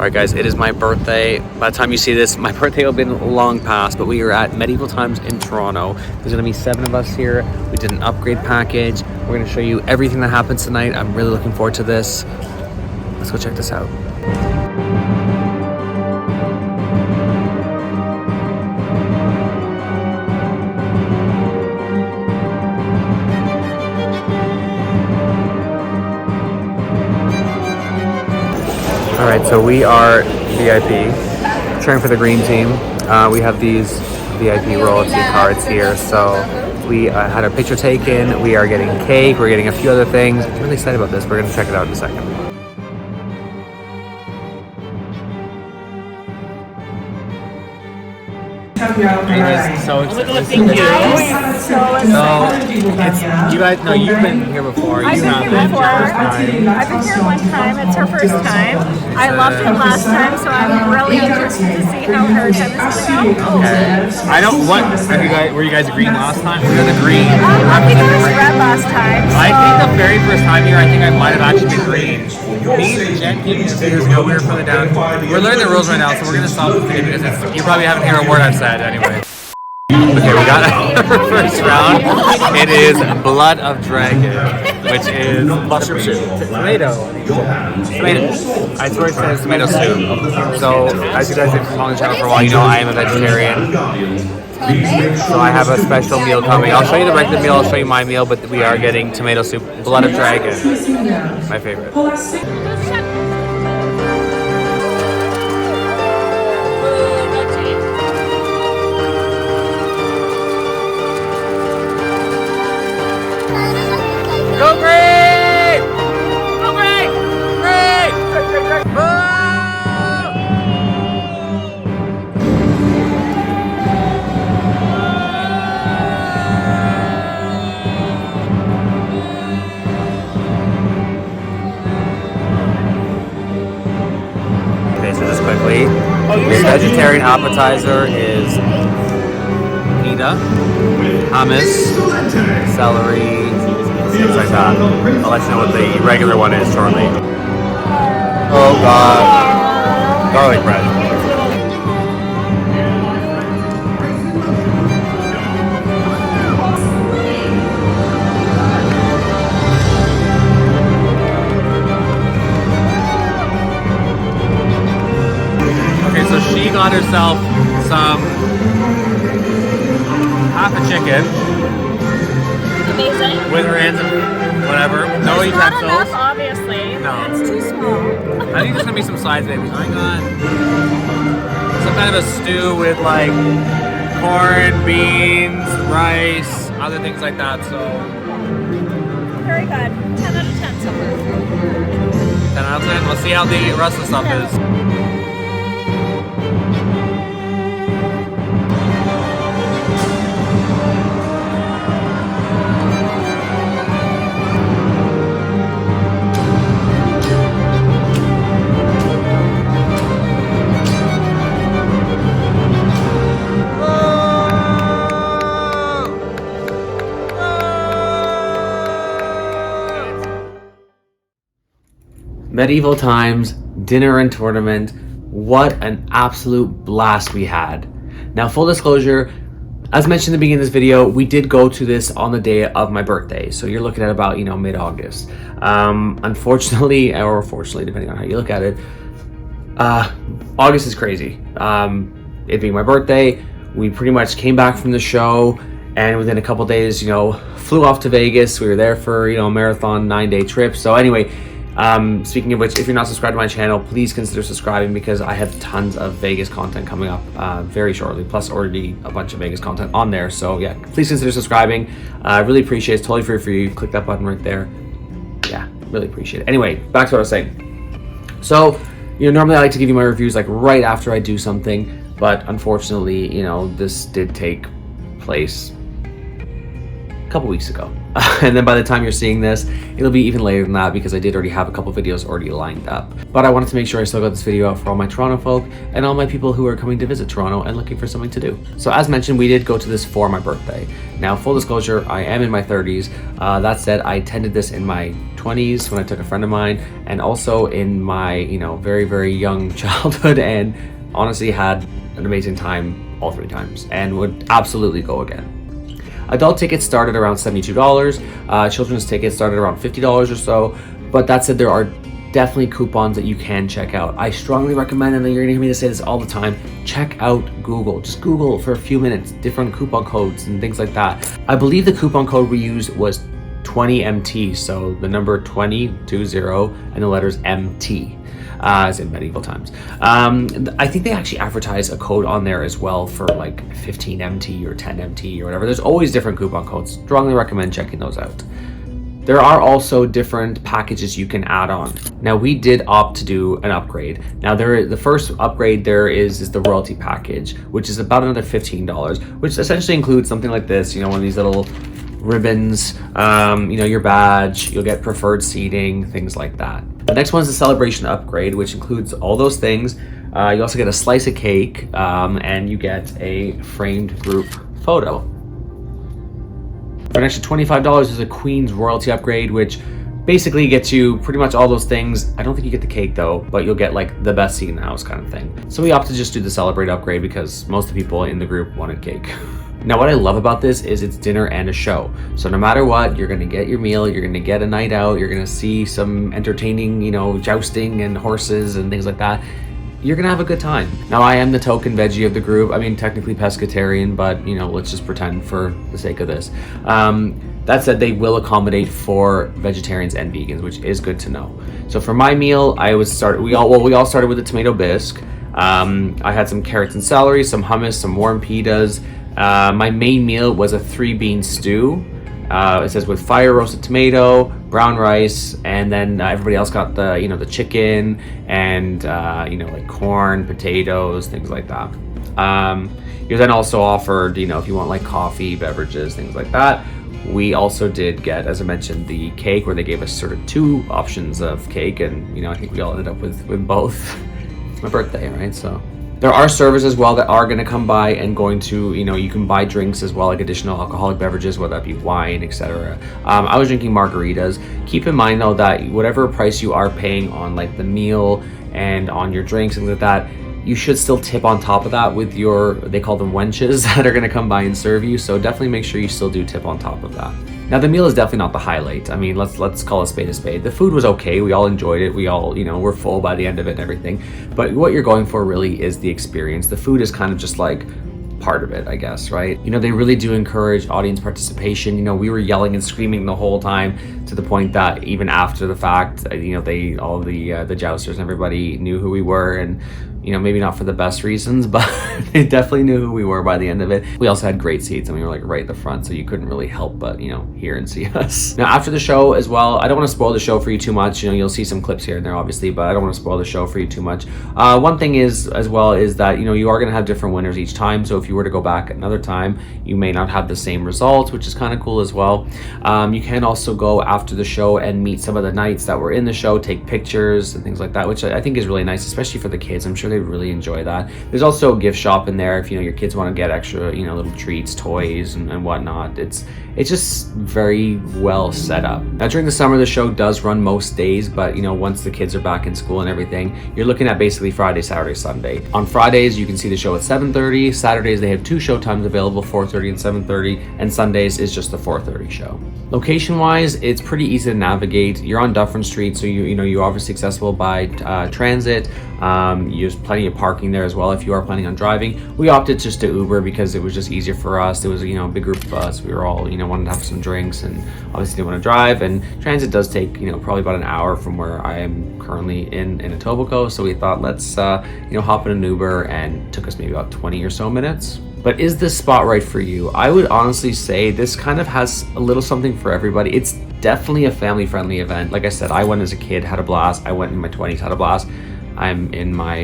Alright guys, it is my birthday. By the time you see this, my birthday will have been long past, but we are at Medieval Times in Toronto. There's going to be 7 of us here. We did an upgrade package. We're going to show you everything that happens tonight. I'm really looking forward to this. Let's go check this out. Alright, so we are VIP, cheering for the green team. We have these VIP royalty cards here, so we had our picture taken, we are getting cake, we're getting a few other things. I'm really excited about this, we're going to check it out in a second. It is so exciting. Thank you. So it's, you guys know you've been here before. I've been here before. I've been here one time. It's her first time. I loved it last time, so I'm really interested to see how her time is going to go. Okay. I don't. What? Were you guys green last time? We were the green. I think I was red last time. So. I think the very first time here, I think I might have actually been green. Me and Jen came in years ago. We were further down. We're learning the rules right now, so we're gonna stop this video because you probably haven't heard a word I've said anyway. Okay, we got our first round. It is Blood of Dragon, which is mushroom soup. Tomato. I swear it says tomato soup. So, as you guys have been following the channel for a while, you know I am a vegetarian. So I have a special meal coming. I'll show you the regular meal, I'll show you my meal, but we are getting tomato soup. Blood of Dragon. My favorite. Go green! Go green! Green! Okay, so just quickly, the vegetarian appetizer is pita, hummus, celery, things like that. I'll let you know what the regular one is shortly. Oh god. Garlic bread. Okay, so she got herself some half a chicken. Amazing. With her hands and whatever. No It's not utensils. enough, obviously. No. It's too small. I think there's gonna be some sides, baby. I got some kind of a stew with like corn, beans, rice, other things like that. So Very good. 10 out of 10 so far. 10 out of 10. Let's see how the rest of the stuff is. Medieval Times, dinner and tournament. What an absolute blast we had. Now, full disclosure, as mentioned in the beginning of this video, we did go to this on the day of my birthday. So you're looking at about, mid-August. Unfortunately, or fortunately, depending on how you look at it, August is crazy. It being my birthday, we pretty much came back from the show and within a couple days, flew off to Vegas. We were there for, a marathon 9-day trip. So anyway, speaking of which, if you're not subscribed to my channel, please consider subscribing because I have tons of Vegas content coming up very shortly, plus already a bunch of Vegas content on there. So yeah, please consider subscribing. I really appreciate it. It's totally free for you. Click that button right there. Yeah, really appreciate it. Anyway, back to what I was saying. So, normally I like to give you my reviews like right after I do something, but unfortunately, this did take place a couple weeks ago. And then by the time you're seeing this, it'll be even later than that because I did already have a couple videos already lined up. But I wanted to make sure I still got this video out for all my Toronto folk and all my people who are coming to visit Toronto and looking for something to do. So as mentioned, we did go to this for my birthday. Now, full disclosure, I am in my 30s. That said, I attended this in my 20s when I took a friend of mine, and also in my, very, very young childhood, and honestly had an amazing time all 3 times and would absolutely go again. Adult tickets started around $72. Children's tickets started around $50 or so. But that said, there are definitely coupons that you can check out. I strongly recommend, and you're gonna hear me say this all the time, check out Google. Just Google for a few minutes, different coupon codes and things like that. I believe the coupon code we used was 20MT, so the number 20 and the letters MT. As in medieval times. I think they actually advertise a code on there as well for like 15MT or 10MT or whatever. There's always different coupon codes. Strongly recommend checking those out. There are also different packages you can add on. Now, we did opt to do an upgrade. Now, the first upgrade there is the royalty package, which is about another $15, which essentially includes something like this, one of these little ribbons, your badge, you'll get preferred seating, things like that. The next one is the celebration upgrade, which includes all those things. You also get a slice of cake, and you get a framed group photo. For an extra $25 is a Queen's royalty upgrade, which basically gets you pretty much all those things. I don't think you get the cake though, but you'll get like the best seat in the house kind of thing. So we opted to just do the celebrate upgrade because most of the people in the group wanted cake. Now, what I love about this is it's dinner and a show. So no matter what, you're gonna get your meal, you're gonna get a night out, you're gonna see some entertaining, jousting and horses and things like that. You're gonna have a good time. Now, I am the token veggie of the group. I mean, technically pescatarian, but let's just pretend for the sake of this. That said, they will accommodate for vegetarians and vegans, which is good to know. So for my meal, we all started with a tomato bisque. I had some carrots and celery, some hummus, some warm pitas. My main meal was a 3-bean stew. It says with fire roasted tomato, brown rice, and then everybody else got the chicken and like corn, potatoes, things like that. You're then also offered if you want like coffee, beverages, things like that. We also did get, as I mentioned, the cake, where they gave us sort of 2 options of cake, and I think we all ended up with both. It's my birthday, right? So. There are servers as well that are going to come by and going to, you can buy drinks as well, like additional alcoholic beverages, whether that be wine, etc. I was drinking margaritas. Keep in mind though that whatever price you are paying on like the meal and on your drinks and things like that, you should still tip on top of that with they call them wenches that are going to come by and serve you. So definitely make sure you still do tip on top of that. Now, the meal is definitely not the highlight. I mean, let's call a spade a spade. The food was okay. We all enjoyed it. We all, were full by the end of it and everything. But what you're going for really is the experience. The food is kind of just like part of it, I guess, right? They really do encourage audience participation. We were yelling and screaming the whole time, to the point that even after the fact, all the jousters and everybody knew who we were, and maybe not for the best reasons, but they definitely knew who we were by the end of it. We also had great seats, and we were like right at the front, so you couldn't really help but hear and see us. Now, after the show as well, I don't want to spoil the show for you too much. You'll see some clips here and there, obviously, but I don't want to spoil the show for you too much. One thing is that you are going to have different winners each time. So if you were to go back another time, you may not have the same results, which is kind of cool as well. You can also go after the show and meet some of the knights that were in the show, take pictures and things like that, which I think is really nice, especially for the kids. I'm sure they really enjoy that. There's also a gift shop in there if your kids want to get extra little treats, toys and whatnot. It's just very well set up. Now, during the summer, the show does run most days, but once the kids are back in school and everything, you're looking at basically Friday, Saturday, Sunday. On Fridays, you can see the show at 7:30. Saturdays, they have 2 show times available, 4:30 and 7:30, and Sundays is just the 4:30 show. Location wise, it's pretty easy to navigate. You're on Dufferin Street, so you're obviously accessible by transit. There's plenty of parking there as well if you are planning on driving. We opted just to Uber because it was just easier for us. It was a big group of us. We were all wanted to have some drinks and obviously didn't want to drive. And transit does take probably about an hour from where I am currently in Etobicoke. So we thought let's hop in an Uber, and took us maybe about 20 or so minutes. But is this spot right for you? I would honestly say this kind of has a little something for everybody. It's definitely a family-friendly event. Like I said, I went as a kid, had a blast. I went in my 20s, had a blast. I'm in my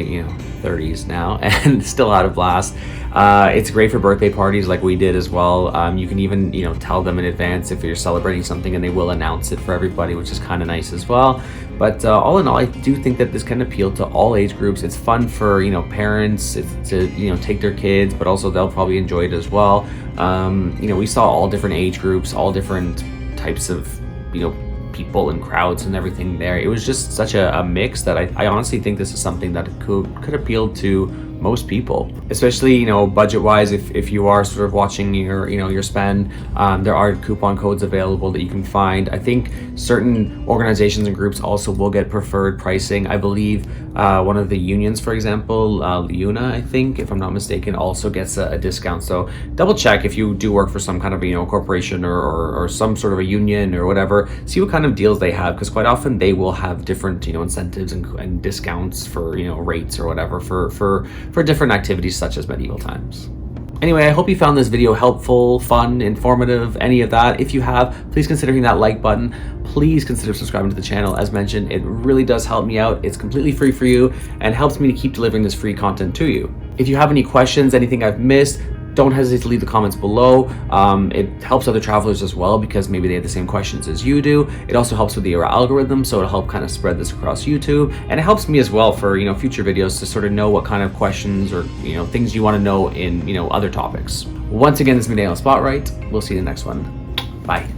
30s now and still had a blast. It's great for birthday parties like we did as well. You can even tell them in advance if you're celebrating something, and they will announce it for everybody, which is kind of nice as well. But all in all, I do think that this can appeal to all age groups. It's fun for parents to take their kids, but also they'll probably enjoy it as well. We saw all different age groups, all different types of people and crowds and everything there. It was just such a mix that I honestly think this is something that could appeal to most people, especially budget wise. If you are sort of watching your spend, there are coupon codes available that you can find. I think certain organizations and groups also will get preferred pricing. I believe one of the unions, for example, Leuna, I think, if I'm not mistaken, also gets a discount. So double check if you do work for some kind of corporation or some sort of a union or whatever. See what kind of deals they have, because quite often they will have different incentives and discounts for rates or whatever for different activities such as medieval times. Anyway, I hope you found this video helpful, fun, informative, any of that. If you have, please consider hitting that like button. Please consider subscribing to the channel. As mentioned, it really does help me out. It's completely free for you and helps me to keep delivering this free content to you. If you have any questions, anything I've missed, don't hesitate to leave the comments below. It helps other travelers as well, because maybe they have the same questions as you do. It also helps with the algorithm, so it'll help kind of spread this across YouTube, and it helps me as well for future videos to sort of know what kind of questions or things you want to know in other topics. Once again, this has been Daniel Spotlight. We'll see you in the next one. Bye.